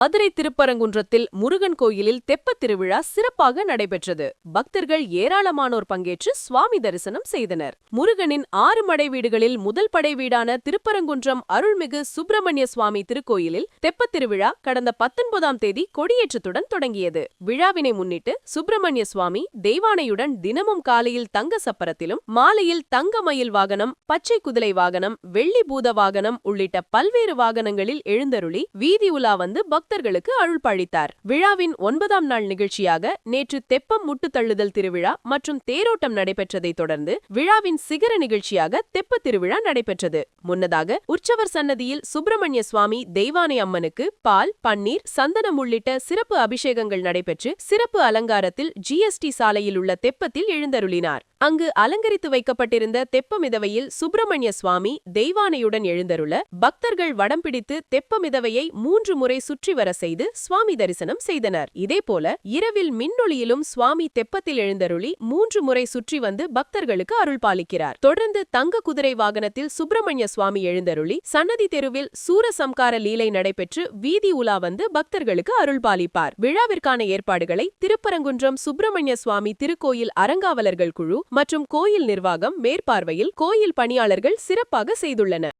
மதுரை திருப்பரங்குன்றத்தில் முருகன் கோயிலில் தெப்பத் திருவிழா சிறப்பாக நடைபெற்றது. பக்தர்கள் ஏராளமானோர் பங்கேற்று சுவாமி தரிசனம் செய்தனர். முருகனின் 6 மடை வீடுகளில் முதல் படை வீடான திருப்பரங்குன்றம் அருள்மிகு சுப்பிரமணிய சுவாமி திருக்கோயிலில் தெப்பத் திருவிழா கடந்த 19ஆம் தேதி கொடியேற்றத்துடன் தொடங்கியது. விழாவினை முன்னிட்டு சுப்பிரமணிய சுவாமி தெய்வானையுடன் தினமும் காலையில் தங்க சப்பரத்திலும், மாலையில் தங்க மயில் வாகனம், பச்சை குதிரை வாகனம், வெள்ளி பூத வாகனம் உள்ளிட்ட பல்வேறு வாகனங்களில் எழுந்தருளி வீதி உலா வந்து பக்தர்களுக்கு அருள் பாலித்தார். விழாவின் 9ஆம் நாள் நிகழ்ச்சியாக நேற்று தெப்பம் முட்டு தள்ளுதல் திருவிழா மற்றும் தேரோட்டம் நடைபெற்றதை தொடர்ந்து விழாவின் சிகர நிகழ்ச்சியாக தெப்பத் திருவிழா நடைபெற்றது. முன்னதாக உற்சவர் சன்னதியில் சுப்பிரமணிய சுவாமி தெய்வானை அம்மனுக்கு பால், பன்னீர், சந்தனம் உள்ளிட்ட சிறப்பு அபிஷேகங்கள் நடைபெற்று சிறப்பு அலங்காரத்தில் ஜிஎஸ்டி சாலையில் உள்ள தெப்பத்தில் எழுந்தருளினார். அங்கு அலங்கரித்து வைக்கப்பட்டிருந்த தெப்ப மிதவையில் சுப்பிரமணிய சுவாமி தெய்வானையுடன் எழுந்தருள பக்தர்கள் வடம் பிடித்து தெப்ப மிதவையை 3 முறை சுற்றி வர செய்து சுவாமி தரிசனம் செய்தனர். இதேபோல இரவில் மின்னொளியிலும் சுவாமி தெப்பத்தில் எழுந்தருளி 3 முறை சுற்றி வந்து பக்தர்களுக்கு அருள் பாலிக்கிறார். தொடர்ந்து தங்க குதிரை வாகனத்தில் சுப்பிரமணிய சுவாமி எழுந்தருளி சன்னதி தெருவில் சூரசம்கார லீலை நடைபெற்று வீதி உலா வந்து பக்தர்களுக்கு அருள் பாலிப்பார். விழாவிற்கான ஏற்பாடுகளை திருப்பரங்குன்றம் சுப்பிரமணிய சுவாமி திருக்கோயில் அறங்காவலர்கள் குழு மற்றும் கோயில் நிர்வாகம் மேற்பார்வையில் கோயில் பணியாளர்கள் சிறப்பாக செய்துள்ளனர்.